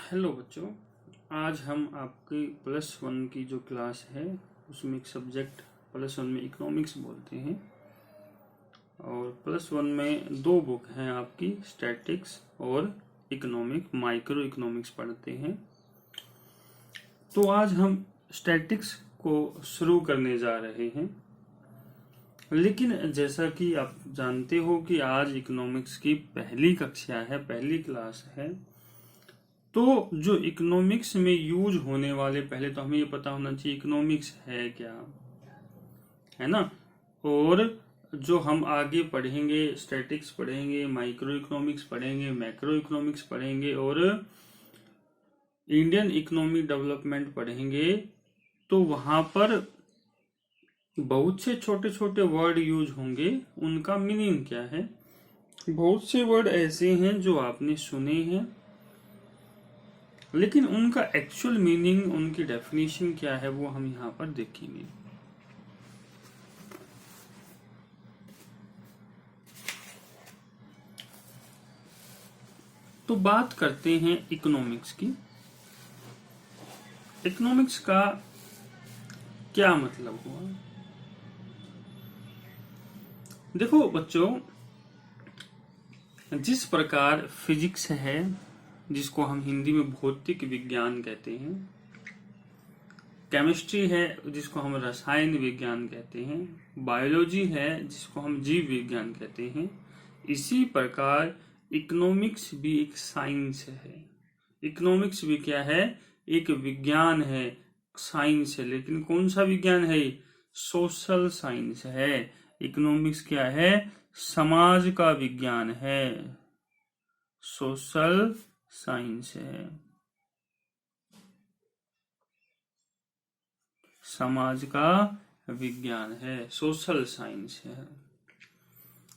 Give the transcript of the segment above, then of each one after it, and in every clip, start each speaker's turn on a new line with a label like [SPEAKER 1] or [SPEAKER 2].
[SPEAKER 1] Hello बच्चों। आज हम आपकी +1 की जो क्लास है उसमें एक सब्जेक्ट +1 में इकोनॉमिक्स बोलते हैं और +1 में दो बुक हैं आपकी, स्टैटिक्स और इकोनॉमिक माइक्रो इकोनॉमिक्स पढ़ते हैं। तो आज हम स्टैटिक्स को शुरू करने जा रहे हैं, लेकिन जैसा कि आप जानते हो कि आज इकोनॉमिक्स की पहली कक्षा है, पहली क्लास है। तो जो इकोनॉमिक्स में यूज होने वाले, पहले तो हमें ये पता होना चाहिए इकोनॉमिक्स है क्या, है ना। और जो हम आगे पढ़ेंगे, स्टैटिक्स पढ़ेंगे, माइक्रो इकोनॉमिक्स पढ़ेंगे, मैक्रो इकोनॉमिक्स पढ़ेंगे और इंडियन इकोनॉमी डेवलपमेंट पढ़ेंगे, तो वहां पर बहुत से छोटे छोटे वर्ड यूज होंगे। उनका मीनिंग क्या है, बहुत से वर्ड ऐसे हैं जो आपने सुने हैं, लेकिन उनका एक्चुअल मीनिंग, उनकी डेफिनेशन क्या है, वो हम यहाँ पर देखेंगे। तो बात करते हैं इकोनॉमिक्स की। इकोनॉमिक्स का क्या मतलब हुआ? देखो बच्चों, जिस प्रकार फिजिक्स है, जिसको हम हिंदी में भौतिक विज्ञान कहते हैं, केमिस्ट्री है जिसको हम रसायन विज्ञान कहते हैं, बायोलॉजी है जिसको हम जीव विज्ञान कहते हैं, इसी प्रकार इकोनॉमिक्स भी एक साइंस है। इकोनॉमिक्स भी क्या है? एक विज्ञान है, साइंस है। लेकिन कौन सा विज्ञान है? सोशल साइंस है। इकोनॉमिक्स क्या है? समाज का विज्ञान है, सोशल साइंस है, समाज का विज्ञान है, सोशल साइंस है।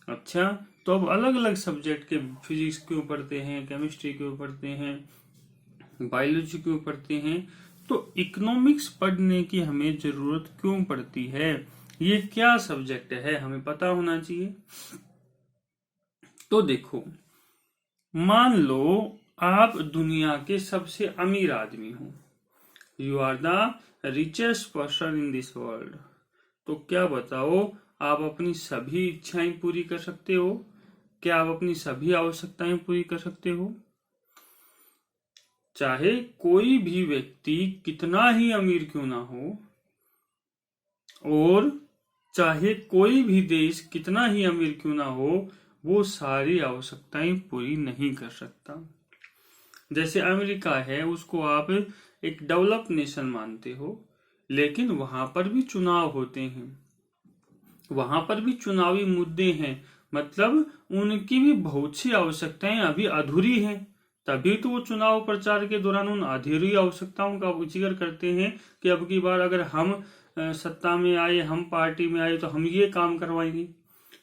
[SPEAKER 1] अच्छा, तो अब अलग अलग सब्जेक्ट के, फिजिक्स क्यों पढ़ते हैं, केमिस्ट्री क्यों पढ़ते हैं, बायोलॉजी क्यों पढ़ते हैं, तो इकोनॉमिक्स पढ़ने की हमें जरूरत क्यों पड़ती है, ये क्या सब्जेक्ट है, हमें पता होना चाहिए। तो देखो, मान लो आप दुनिया के सबसे अमीर आदमी हो, you are the richest person in this world. तो क्या बताओ, आप अपनी सभी इच्छाएं पूरी कर सकते हो? क्या आप अपनी सभी आवश्यकताएं पूरी कर सकते हो? चाहे कोई भी व्यक्ति कितना ही अमीर क्यों ना हो, और चाहे कोई भी देश कितना ही अमीर क्यों ना हो, वो सारी आवश्यकताएं पूरी नहीं कर सकता। जैसे अमेरिका है, उसको आप एक डेवलप नेशन मानते हो, लेकिन वहां पर भी चुनाव होते हैं, वहां पर भी चुनावी मुद्दे हैं, मतलब उनकी भी बहुत सी आवश्यकताएं अभी अधूरी हैं। तभी तो वो चुनाव प्रचार के दौरान उन अधूरी आवश्यकताओं का जिक्र करते हैं कि अब की बार अगर हम सत्ता में आए, हम पार्टी में आए, तो हम ये काम करवाएंगे।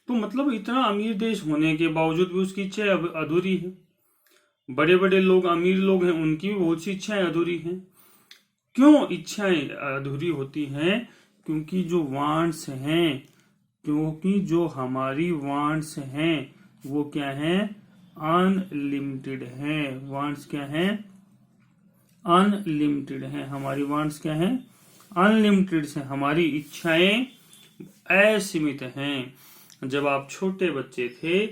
[SPEAKER 1] तो मतलब इतना अमीर देश होने के बावजूद भी उसकी इच्छाएं अधूरी है। बड़े बड़े लोग, अमीर लोग हैं, उनकी भी बहुत सी इच्छाएं अधूरी हैं। क्यों इच्छाएं अधूरी होती हैं? क्योंकि जो वांट्स हैं, क्योंकि जो हमारी वांट्स हैं वो क्या है? अनलिमिटेड है। वांट्स क्या है? अनलिमिटेड है। हमारी वांट्स क्या है? अनलिमिटेड से। हमारी इच्छाएं असीमित हैं। जब आप छोटे बच्चे थे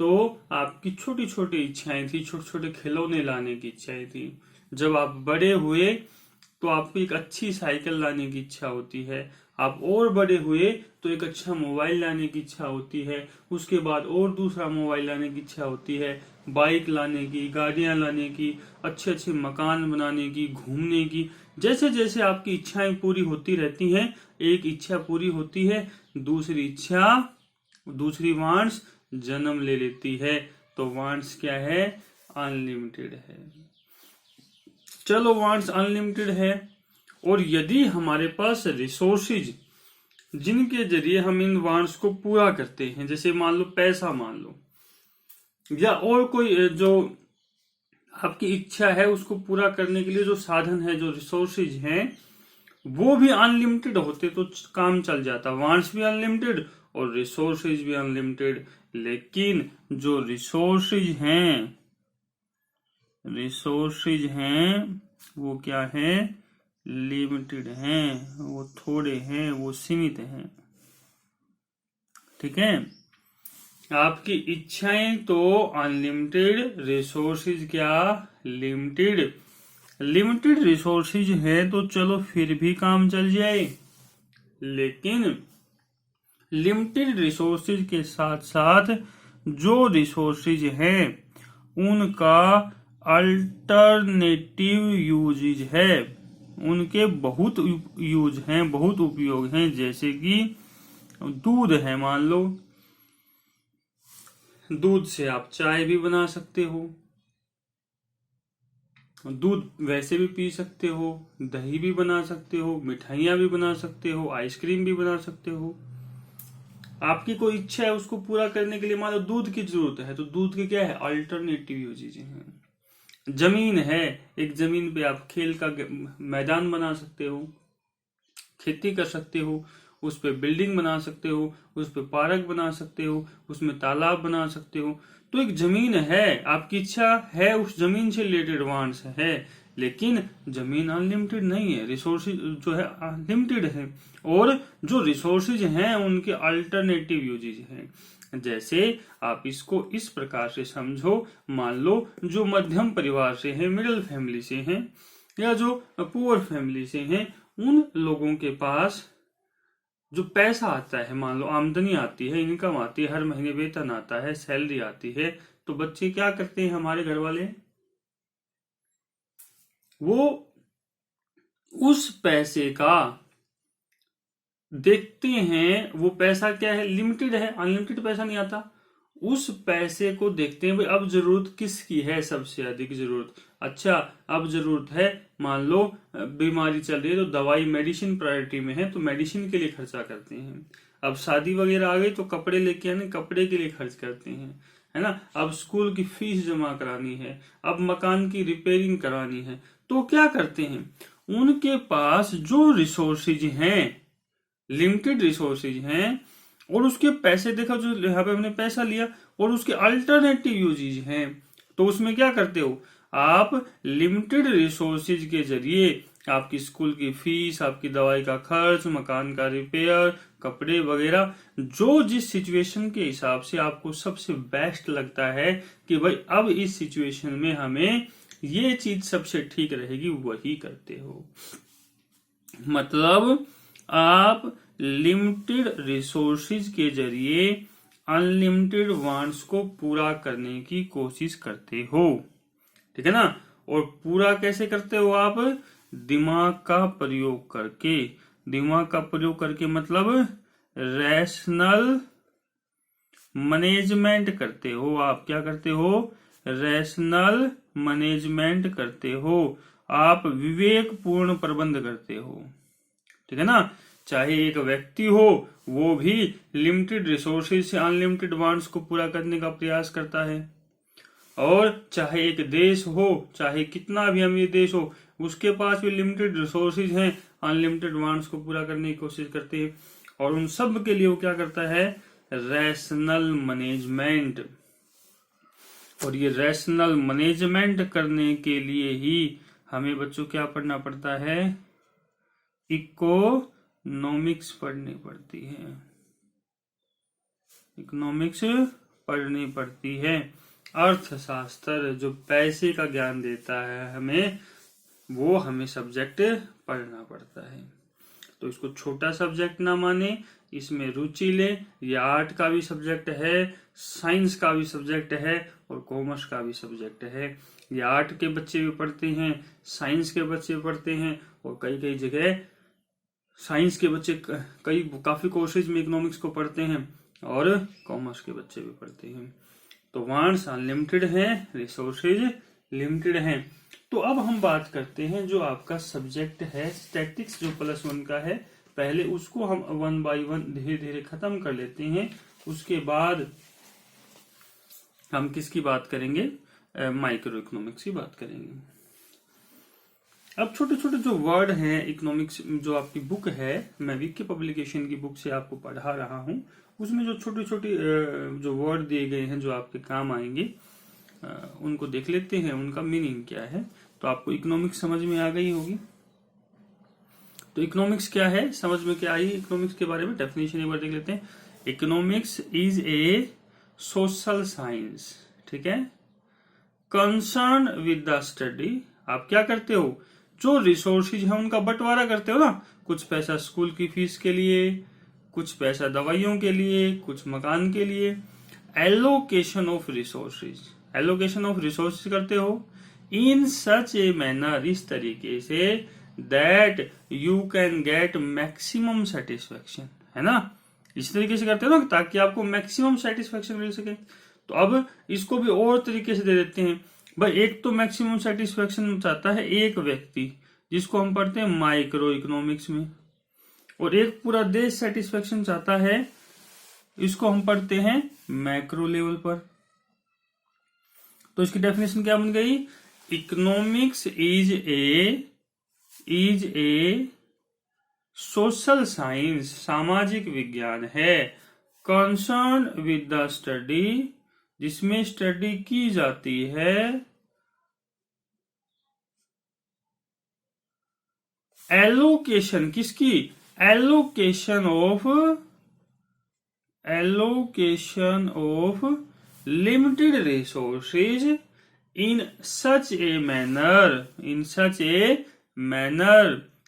[SPEAKER 1] तो आपकी छोटी छोटी इच्छाएं थी, छोटे छोटे खिलौने लाने की इच्छाएं थी। जब आप बड़े हुए तो आपको एक अच्छी साइकिल लाने की इच्छा होती है। आप और बड़े हुए तो एक अच्छा मोबाइल लाने की इच्छा होती है। उसके बाद और दूसरा मोबाइल लाने की इच्छा होती है, बाइक लाने की, गाड़ियां लाने की, अच्छे अच्छे मकान बनाने की, घूमने की। जैसे जैसे आपकी इच्छाएं पूरी होती रहती हैं, एक इच्छा पूरी होती है, दूसरी इच्छा, दूसरी वांट्स जन्म ले लेती है। तो वांट्स क्या है? अनलिमिटेड है। चलो, वांट्स अनलिमिटेड है, और यदि हमारे पास रिसोर्सेज जिनके जरिए हम इन वांट्स को पूरा करते हैं, जैसे मान लो पैसा, मान लो, या और कोई जो आपकी इच्छा है उसको पूरा करने के लिए जो साधन है, जो रिसोर्सेज हैं, वो भी अनलिमिटेड होते तो काम चल जाता। वांट्स भी अनलिमिटेड और रिसोर्सेज भी अनलिमिटेड। लेकिन जो रिसोर्सेज हैं रिसोर्सेज हैं वो क्या है, लिमिटेड हैं, वो थोड़े हैं, वो सीमित हैं। ठीक है, आपकी इच्छाएं तो अनलिमिटेड, रिसोर्सेज क्या, लिमिटेड। लिमिटेड रिसोर्सेज है तो चलो फिर भी काम चल जाए, लेकिन लिमिटेड रिसोर्सेज के साथ साथ जो रिसोर्सेज हैं उनका अल्टरनेटिव यूजेज है, उनके बहुत यूज हैं, बहुत उपयोग हैं। जैसे कि दूध है, मान लो दूध से आप चाय भी बना सकते हो, दूध वैसे भी पी सकते हो, दही भी बना सकते हो, मिठाइयाँ भी बना सकते हो, आइसक्रीम भी बना सकते हो। आपकी कोई इच्छा है उसको पूरा करने के लिए मान लो दूध की जरूरत है, तो दूध के क्या है, अल्टरनेटिव यूजेज हैं। जमीन है, एक जमीन पे आप खेल का मैदान बना सकते हो, खेती कर सकते हो, उस पे बिल्डिंग बना सकते हो, उस पे पार्क बना सकते हो, उसमें तालाब बना सकते हो। तो एक जमीन है, आपकी इच्छा है उस जमीन से रिलेटेड वांट्स है, लेकिन जमीन अनलिमिटेड नहीं है, रिसोर्सेज जो है अनलिमिटेड है, और जो रिसोर्सेज हैं उनके अल्टरनेटिव यूजेज हैं। जैसे आप इसको इस प्रकार से समझो, मान लो जो मध्यम परिवार से हैं, मिडिल फैमिली से हैं, या जो पुअर फैमिली से हैं, उन लोगों के पास जो पैसा आता है, मान लो आमदनी आती है, इनकम आती है, हर महीने वेतन आता है, सैलरी आती है, तो बच्चे क्या करते हैं, हमारे घर वाले वो उस पैसे का देखते हैं, वो पैसा क्या है, लिमिटेड है, अनलिमिटेड पैसा नहीं आता। उस पैसे को देखते हैं भाई अब जरूरत किसकी है, सबसे अधिक जरूरत, अच्छा अब जरूरत है, मान लो बीमारी चल रही है तो दवाई मेडिसिन प्रायोरिटी में है, तो मेडिसिन के लिए खर्चा करते हैं। अब शादी वगैरह आ गई तो कपड़े लेके आने, कपड़े के लिए खर्च करते हैं, है ना। अब स्कूल की फीस जमा करानी है, अब मकान की रिपेयरिंग करानी है, तो क्या करते हैं, उनके पास जो रिसोर्सेज हैं, लिमिटेड रिसोर्सेज हैं, और उसके पैसे देखो, जो यहाँ पे हमने पैसा लिया, और उसके अल्टरनेटिव यूजेज हैं, तो उसमें क्या करते हो आप, लिमिटेड रिसोर्सेज के जरिए आपकी स्कूल की फीस, आपकी दवाई का खर्च, मकान का रिपेयर, कपड़े वगैरह, जो जिस सिचुएशन के हिसाब से आपको सबसे बेस्ट लगता है कि भाई अब इस सिचुएशन में हमें ये चीज सबसे ठीक रहेगी, वही करते हो। मतलब आप लिमिटेड रिसोर्सेज के जरिए अनलिमिटेड वांट्स को पूरा करने की कोशिश करते हो, ठीक है ना। और पूरा कैसे करते हो आप, दिमाग का प्रयोग करके। दिमाग का प्रयोग करके मतलब रैशनल मैनेजमेंट करते हो आप, क्या करते हो, रैशनल मैनेजमेंट करते हो आप, विवेकपूर्ण प्रबंध करते हो, ठीक है ना। चाहे एक व्यक्ति हो, वो भी लिमिटेड रिसोर्सेज से अनलिमिटेड वांट्स को पूरा करने का प्रयास करता है, और चाहे एक देश हो, चाहे कितना भी अमीर देश हो, उसके पास भी लिमिटेड रिसोर्सेज हैं, अनलिमिटेड वांट्स को पूरा करने की कोशिश करते हैं, और उन सब के लिए वो क्या करता है, रैशनल मैनेजमेंट। और ये रैशनल मैनेजमेंट करने के लिए ही हमें बच्चों क्या पढ़ना पड़ता है, इकोनॉमिक्स पढ़नी पड़ती है, इकोनॉमिक्स पढ़नी पड़ती है। अर्थशास्त्र जो पैसे का ज्ञान देता है हमें, वो हमें सब्जेक्ट पढ़ना पड़ता है। तो इसको छोटा सब्जेक्ट ना माने, इसमें रुचि ले। ये आर्ट का भी सब्जेक्ट है, साइंस का भी सब्जेक्ट है, और कॉमर्स का भी सब्जेक्ट है। ये आर्ट के बच्चे भी पढ़ते हैं, साइंस के बच्चे भी पढ़ते हैं, और कई कई जगह साइंस के बच्चे काफी कोर्सेज में इकोनॉमिक्स को पढ़ते हैं, और कॉमर्स के बच्चे भी पढ़ते हैं। तो वांट्स अनलिमिटेड हैं, रिसोर्सेज लिमिटेड हैं। तो अब हम बात करते हैं जो आपका सब्जेक्ट है स्टैटिक्स, जो +1 का है, पहले उसको हम 1 बाय 1 धीरे धीरे खत्म कर लेते हैं। उसके बाद हम किसकी बात करेंगे, माइक्रो इकोनॉमिक्स की बात करेंगे। अब छोटे छोटे जो वर्ड हैं इकोनॉमिक्स, जो आपकी बुक है, मैं विकी पब्लिकेशन की बुक से आपको पढ़ा रहा हूं, उसमें जो छोटे छोटे जो वर्ड दिए गए हैं जो आपके काम आएंगे, उनको देख लेते हैं, उनका मीनिंग क्या है। तो आपको इकोनॉमिक्स समझ में आ गई होगी। तो इकोनॉमिक्स क्या है, समझ में क्या आई इकोनॉमिक्स के बारे में, डेफिनेशन एक बार देख लेते हैं। Economics is a social science, ठीक है, कंसर्न विद द स्टडी। आप क्या करते हो, जो रिसोर्सेज है उनका बंटवारा करते हो ना, कुछ पैसा स्कूल की फीस के लिए, कुछ पैसा दवाइयों के लिए, कुछ मकान के लिए। Allocation of resources, allocation of resources करते हो इन सच ए मैनर, इस तरीके से, that you can get maximum satisfaction, है ना, इस तरीके से करते हो ना ताकि आपको मैक्सिमम सेटिस्फेक्शन मिल सके। तो अब इसको भी और तरीके से दे देते हैं भाई। एक तो मैक्सिमम सेटिस्फेक्शन चाहता है एक व्यक्ति, जिसको हम पढ़ते हैं माइक्रो इकोनॉमिक्स में, और एक पूरा देश सेटिस्फेक्शन चाहता है, इसको हम पढ़ते हैं मैक्रो लेवल पर। तो इसकी डेफिनेशन क्या बन गई, economics is a social science, सामाजिक विज्ञान है, कंसर्न विद द स्टडी, जिसमें स्टडी की जाती है एलोकेशन, किसकी, allocation of limited resources in such a manner,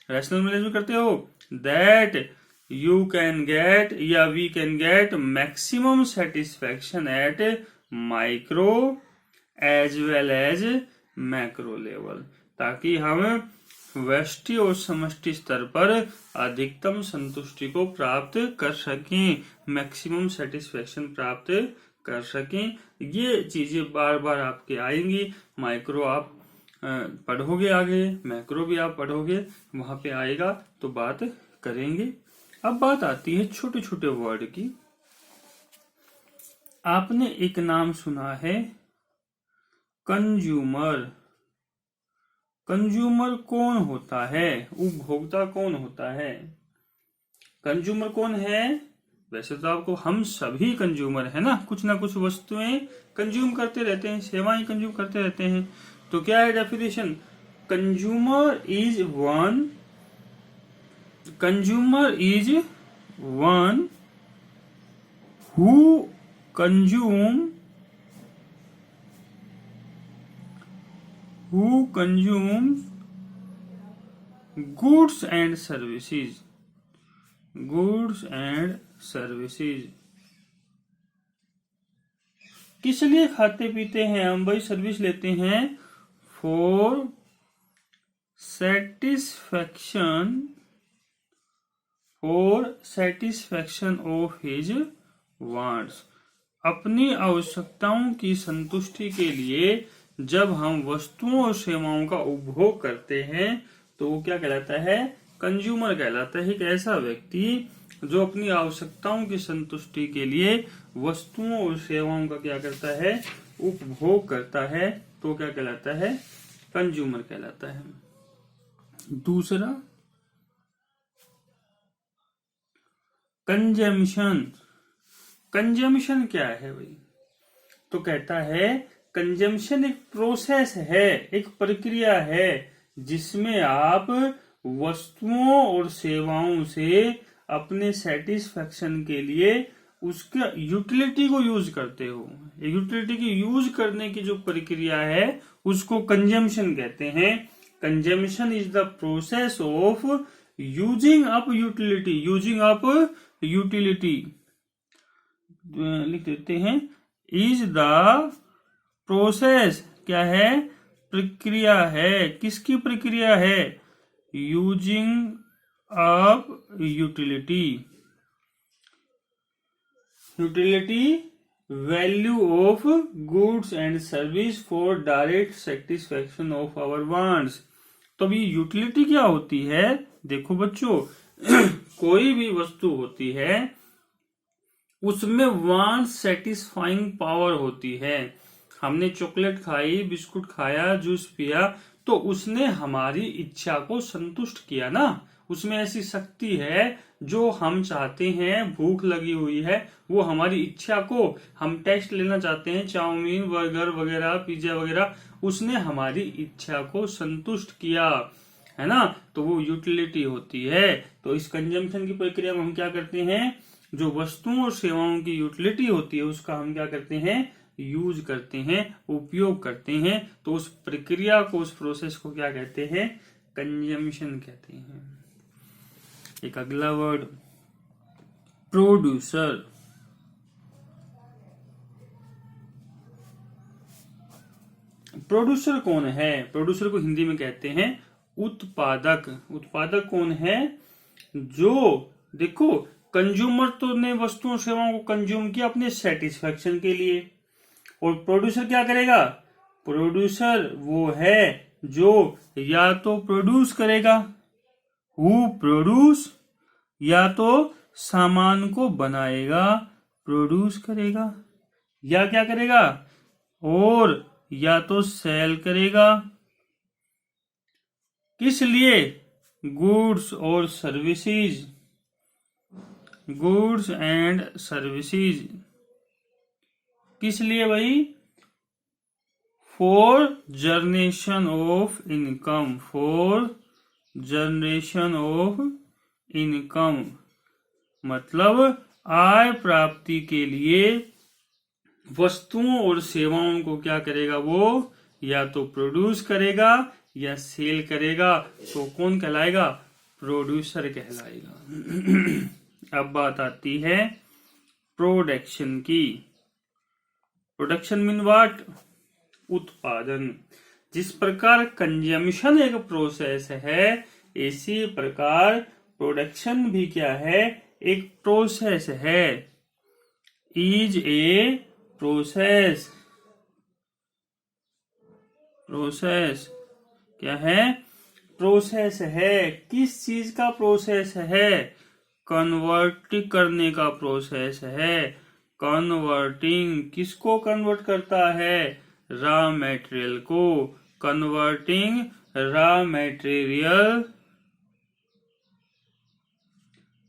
[SPEAKER 1] rational management करते हो, दैट यू कैन गेट या we can get maximum satisfaction at micro as well as macro level, ताकि हम व्यष्टि और समष्टि स्तर पर अधिकतम संतुष्टि को प्राप्त कर सकें, मैक्सिमम सेटिस्फेक्शन प्राप्त कर सकें। ये चीजें बार बार आपके आएंगी। माइक्रो आप पढ़ोगे आगे, मैक्रो भी आप पढ़ोगे, वहां पे आएगा तो बात करेंगे। अब बात आती है छोटे छोटे वर्ड की। आपने एक नाम सुना है कंज्यूमर। कंज्यूमर कौन होता है, उपभोक्ता कौन होता है, कंज्यूमर कौन है, वैसे तो आपको हम सभी कंज्यूमर है ना, कुछ ना कुछ वस्तुएं कंज्यूम करते रहते हैं, सेवाएं कंज्यूम करते रहते हैं। तो क्या है definition, consumer is one who consumes goods and services। किस लिए खाते पीते हैं हम भाई, सर्विस लेते हैं, for satisfaction of his wants, अपनी आवश्यकताओं की संतुष्टि के लिए जब हम वस्तुओं और सेवाओं का उपभोग करते हैं तो वो क्या कहलाता है, कंज्यूमर कहलाता है। एक ऐसा व्यक्ति जो अपनी आवश्यकताओं की संतुष्टि के लिए वस्तुओं और सेवाओं का क्या करता है, उपभोग करता है, तो क्या कहलाता है, कंज्यूमर कहलाता है। दूसरा कंजम्पशन क्या है भाई, तो कहता है कंजम्पशन एक प्रोसेस है, एक प्रक्रिया है, जिसमें आप वस्तुओं और सेवाओं से अपने सेटिस्फैक्शन के लिए उसका यूटिलिटी को यूज करते हो। यूटिलिटी की यूज करने की जो प्रक्रिया है उसको कंजम्पशन कहते हैं। Consumption is the process of using up utility, लिख देते हैं, इज द प्रोसेस, क्या है, प्रक्रिया है, किसकी प्रक्रिया है, using up utility value of goods and service for direct satisfaction of our wants. तो अभी यूटिलिटी क्या होती है, देखो बच्चों कोई भी वस्तु होती है उसमें वांट सेटिस्फाइंग पावर होती है। हमने चॉकलेट खाई, बिस्कुट खाया, जूस पिया, तो उसने हमारी इच्छा को संतुष्ट किया ना, उसमें ऐसी शक्ति है जो हम चाहते हैं, भूख लगी हुई है, वो हमारी इच्छा को हम टेस्ट लेना चाहते हैं, चाउमीन बर्गर वगैरह पिज्जा वगैरह, उसने हमारी इच्छा को संतुष्ट किया, है ना, तो वो यूटिलिटी होती है। तो इस कंजम्पशन की प्रक्रिया में हम क्या करते हैं, जो वस्तुओं और सेवाओं की यूटिलिटी होती है उसका हम क्या करते हैं, यूज करते हैं, उपयोग करते हैं। तो उस प्रक्रिया को, उस प्रोसेस को क्या कहते हैं, कंजम्पशन कहते हैं। एक अगला वर्ड प्रोड्यूसर। प्रोड्यूसर कौन है, प्रोड्यूसर को हिंदी में कहते हैं उत्पादक। उत्पादक कौन है, जो देखो कंज्यूमर तो ने वस्तुओं सेवाओं को कंज्यूम किया अपने सेटिस्फेक्शन के लिए, और प्रोड्यूसर क्या करेगा, प्रोड्यूसर वो है जो या तो प्रोड्यूस करेगा, हु प्रोड्यूस, या तो सामान को बनाएगा, प्रोड्यूस करेगा, या क्या करेगा, और या तो सेल करेगा, किस लिए, गुड्स और सर्विसेज, गुड्स एंड सर्विसेज, किस लिए भाई, for generation of income, for generation of income, मतलब आय प्राप्ति के लिए वस्तुओं और सेवाओं को क्या करेगा, वो या तो प्रोड्यूस करेगा या सेल करेगा, तो कौन कहलाएगा, प्रोड्यूसर कहलाएगा। अब बात आती है प्रोडक्शन की। प्रोडक्शन मीन व्हाट, उत्पादन। जिस प्रकार कंजम्पशन एक प्रोसेस है, इसी प्रकार प्रोडक्शन भी क्या है, एक प्रोसेस है, इज ए प्रोसेस। प्रोसेस क्या है, प्रोसेस है। किस चीज का प्रोसेस है, कन्वर्ट करने का प्रोसेस है। कन्वर्टिंग, किसको कन्वर्ट करता है, रॉ मटेरियल को। Converting raw material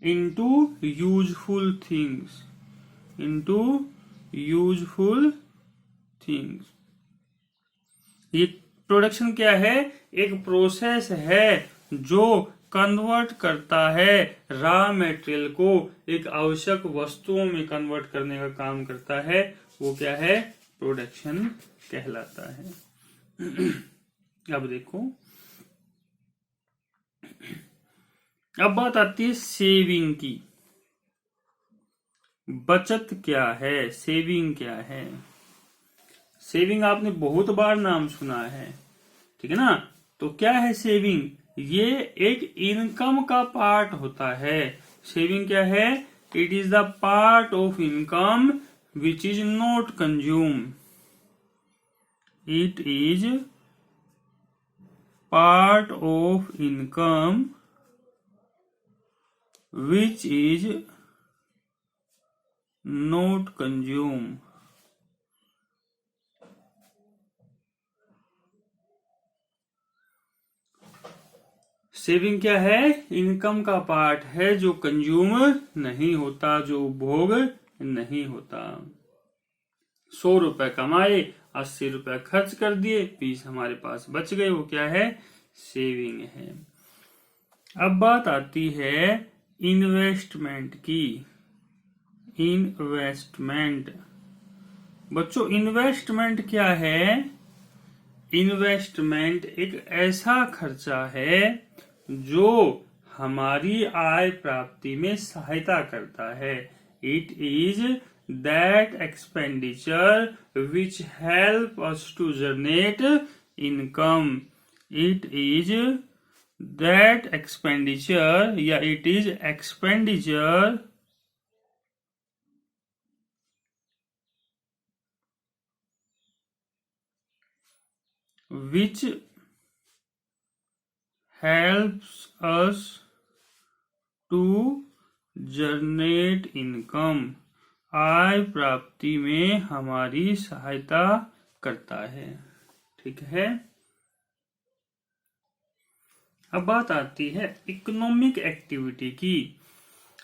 [SPEAKER 1] into useful things, into useful things. ये प्रोडक्शन क्या है, एक प्रोसेस है जो कन्वर्ट करता है रॉ मटेरियल को, एक आवश्यक वस्तुओं में कन्वर्ट करने का काम करता है, वो क्या है, प्रोडक्शन कहलाता है। अब देखो, अब बात आती है सेविंग की। बचत क्या है, सेविंग क्या है। सेविंग आपने बहुत बार नाम सुना है, ठीक है ना। तो क्या है सेविंग, ये एक इनकम का पार्ट होता है। सेविंग क्या है, it is the part of income which is not consume. It is part of income which is not consumed। Saving क्या है, इनकम का पार्ट है जो कंज्यूम नहीं होता, जो उपभोग नहीं होता। 100 रुपए कमाए, 80 रुपए खर्च कर दिए, 20 हमारे पास बच गए, वो क्या है, सेविंग है। अब बात आती है इन्वेस्टमेंट की। इन्वेस्टमेंट, बच्चों इन्वेस्टमेंट क्या है, इन्वेस्टमेंट एक ऐसा खर्चा है जो हमारी आय प्राप्ति में सहायता करता है। It is that expenditure which help us to generate income. It is that expenditure, या it is expenditure which helps us to generate income। आय प्राप्ति में हमारी सहायता करता है, ठीक है। अब बात आती है इकोनॉमिक एक्टिविटी की।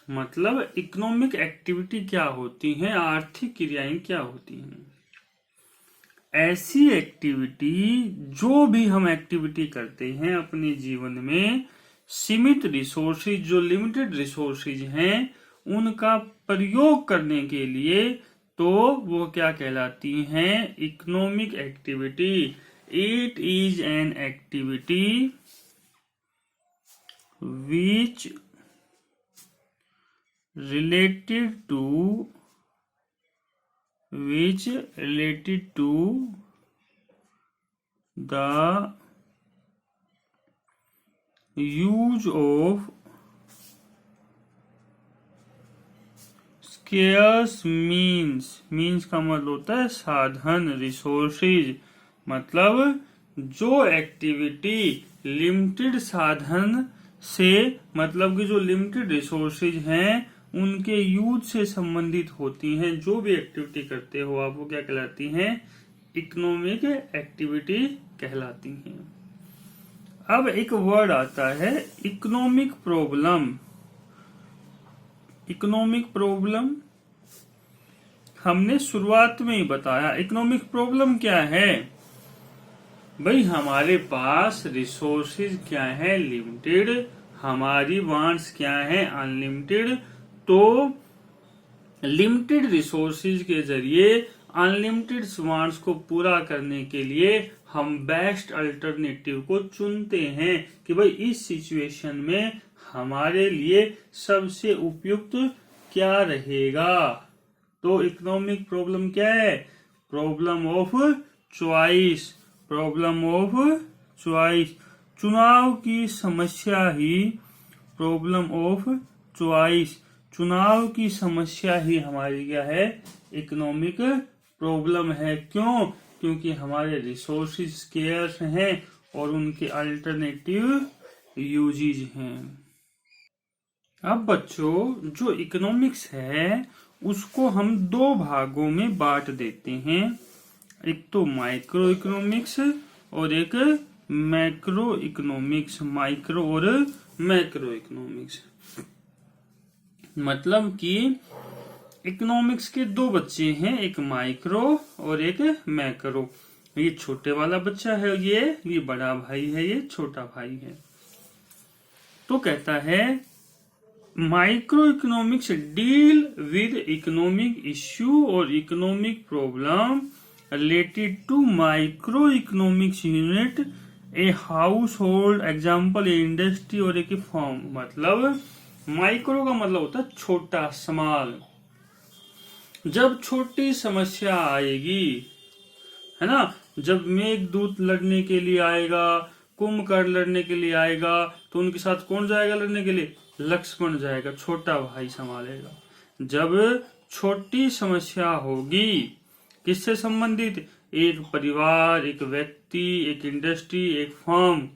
[SPEAKER 1] मतलब इकोनॉमिक एक्टिविटी क्या होती है, आर्थिक क्रियाएं क्या होती हैं। ऐसी एक्टिविटी, जो भी हम एक्टिविटी करते हैं अपने जीवन में, सीमित रिसोर्सेज, जो लिमिटेड रिसोर्सेज हैं, उनका प्रयोग करने के लिए, तो वो क्या कहलाती हैं, economic activity. It is an activity which related to the use of scarce means का मतलब होता है साधन, रिसोर्सेज। मतलब जो एक्टिविटी लिमिटेड साधन से, मतलब कि जो लिमिटेड रिसोर्सेज हैं उनके यूज से संबंधित होती हैं, जो भी एक्टिविटी करते हो आप, वो क्या कहलाती हैं, इकोनॉमिक एक्टिविटी कहलाती हैं। अब एक वर्ड आता है इकोनॉमिक प्रॉब्लम। इकोनॉमिक प्रॉब्लम हमने शुरुआत में ही बताया। इकोनॉमिक प्रॉब्लम क्या है भाई, हमारे पास रिसोर्सेज क्या है, लिमिटेड, हमारी वांट्स क्या है, अनलिमिटेड। तो लिमिटेड रिसोर्सेज के जरिए अनलिमिटेड वांट्स को पूरा करने के लिए हम बेस्ट अल्टरनेटिव को चुनते हैं कि भाई इस सिचुएशन में हमारे लिए सबसे उपयुक्त क्या रहेगा। तो इकोनॉमिक प्रॉब्लम क्या है, problem of choice. Problem of choice, चुनाव की समस्या ही, प्रॉब्लम ऑफ चॉइस, चुनाव की समस्या ही हमारी क्या है, इकोनॉमिक प्रॉब्लम है। क्यों? क्योंकि हमारे रिसोर्सेज स्केर्स हैं और उनके अल्टरनेटिव यूजेज हैं। अब बच्चों, जो इकोनॉमिक्स है उसको हम दो भागों में बांट देते हैं। एक तो माइक्रो इकोनॉमिक्स और एक मैक्रो इकोनॉमिक्स। माइक्रो और मैक्रो इकोनॉमिक्स, मतलब कि इकोनॉमिक्स के दो बच्चे हैं, एक माइक्रो और एक मैक्रो। ये छोटे वाला बच्चा है, ये बड़ा भाई है, ये छोटा भाई है। तो कहता है microeconomics deal with economic issue और economic problem related to microeconomics unit, a household, example a industry और एक फॉर्म। मतलब माइक्रो का मतलब होता है छोटा, स्मॉल। जब छोटी समस्या आएगी, है ना, जब मेघदूत लड़ने के लिए आएगा, कुंभकर्ण लड़ने के लिए आएगा, तो उनके साथ कौन जाएगा लड़ने के लिए, लक्ष्मण जाएगा, छोटा भाई संभालेगा। जब छोटी समस्या होगी, किससे संबंधित, एक परिवार, एक व्यक्ति, एक इंडस्ट्री, एक फर्म,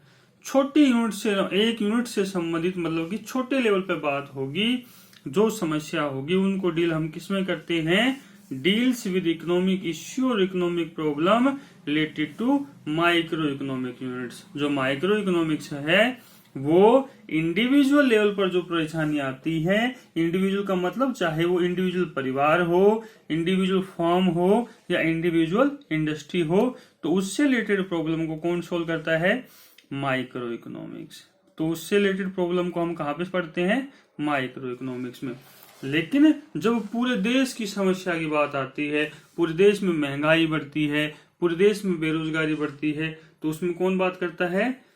[SPEAKER 1] छोटी यूनिट से, एक यूनिट से संबंधित, मतलब कि छोटे लेवल पे बात होगी, जो समस्या होगी उनको डील हम किसमें करते हैं, डील्स विद इकोनॉमिक इश्यू और economic problem related to micro economic units. जो माइक्रो इकोनॉमिक्स है वो इंडिविजुअल लेवल पर जो परेशानी आती है, इंडिविजुअल का मतलब चाहे वो इंडिविजुअल परिवार हो, इंडिविजुअल फर्म हो या इंडिविजुअल इंडस्ट्री हो, तो उससे रिलेटेड प्रॉब्लम को कौन सोल्व करता है, माइक्रो इकोनॉमिक्स। तो उससे रिलेटेड प्रॉब्लम को हम कहाँ पे पढ़ते हैं, माइक्रो इकोनॉमिक्स में। लेकिन जब पूरे देश की समस्या की बात आती है, पूरे देश में महंगाई बढ़ती है, पूरे देश में बेरोजगारी बढ़ती है, तो उसमें कौन बात करता है,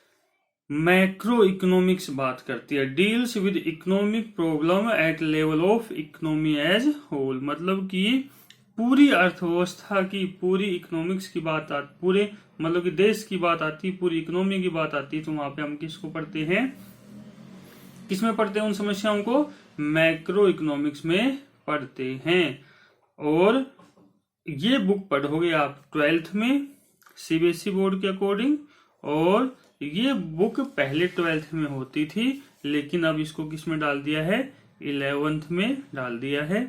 [SPEAKER 1] मैक्रो इकोनॉमिक्स बात करती है। Deals with economic problem at level of economy as whole, मतलब कि पूरी अर्थव्यवस्था की, पूरी इकोनॉमिक्स की बात आती, पूरे मतलब कि देश की बात आती, पूरी इकोनॉमी की बात आती, तो वहां पे हम किसको पढ़ते हैं, किसमें पढ़ते हैं उन समस्याओं को, मैक्रो इकोनॉमिक्स में पढ़ते हैं। और ये बुक पढ़ोगे आप 12th में सीबीएसई बोर्ड के अकॉर्डिंग, और ये बुक पहले 12th में होती थी, लेकिन अब इसको किस में डाल दिया है, 11th में डाल दिया है।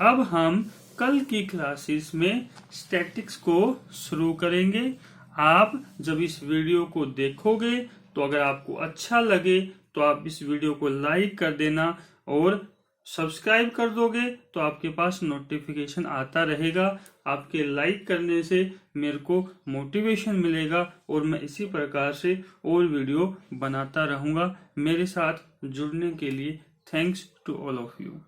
[SPEAKER 1] अब हम कल की क्लासेस में स्टैटिक्स को शुरू करेंगे। आप जब इस वीडियो को देखोगे तो अगर आपको अच्छा लगे तो आप इस वीडियो को लाइक कर देना और सब्सक्राइब कर दोगे तो आपके पास नोटिफिकेशन आता रहेगा। आपके लाइक करने से मेरे को मोटिवेशन मिलेगा और मैं इसी प्रकार से और वीडियो बनाता रहूंगा। मेरे साथ जुड़ने के लिए thanks to all of you.